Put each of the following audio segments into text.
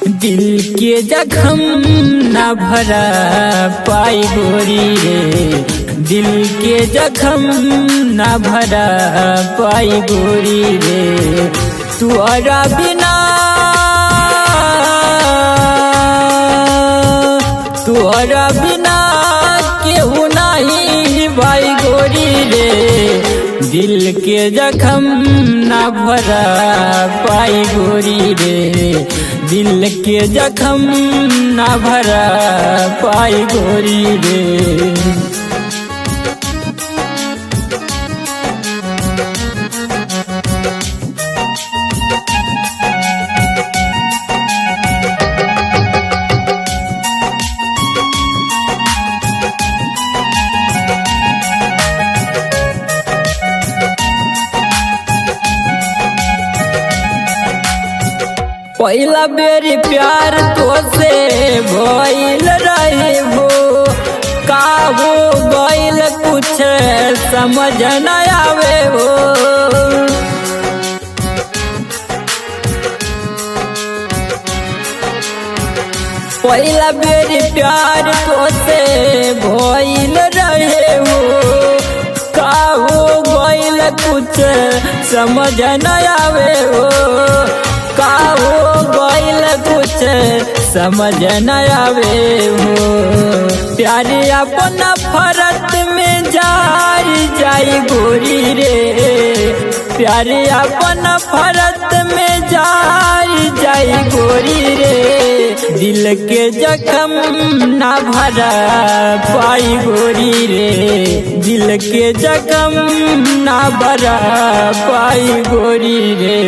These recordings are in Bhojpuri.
दिल के जख्म न भरा पाई गोरी रे, दिल के जख्म न भरा पाई गोरी रे। तुअरा बिना केहू नहीं भाई गोरी रे, दिल के जख्म न भरा पाई गोरी रे, दिल के जख्म न भरा पाई गोरी रे। पहला बेर प्यार तो से भइल रहे हो, का हो गइल कुछ समझ न आवे हो। पहला बेर प्यार तो से भइल रहे हो, का हो गइल कुछ समझ न आवे हो, का हो गइल कुछ समझ न आवे हो। प्यार अपना फरत में जाई गोरी रे, प्यार अपना फरत में जाई गोरी रे, दिल के जख्म न भरा पाई गोरी रे, दिल के जख्म न भरा पाई गोरी रे।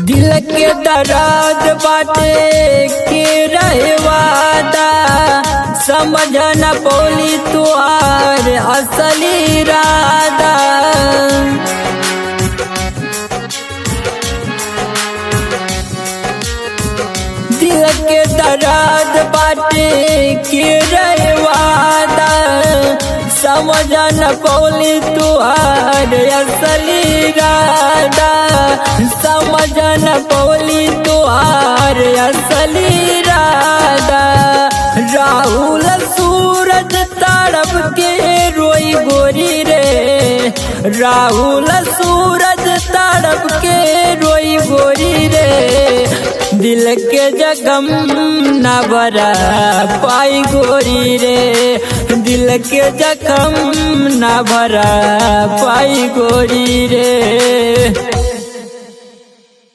दिल के दर्द बाटे के रहे वादा, समझ न पौली तुहार असली इरादा। दिल के दर्द बाटे के रहे वादा, समझ न पौली तुहार असली इरादा, समझ न पौली तुहार असली इरादा। राहुल सूरज तड़प के रोई गोरी रे, राहुल सूरज तड़प के रोई गोरी रे, दिल के जख्म न भरा पाई गोरी रे, दिल के जख्म न भरा पाई गोरी रे।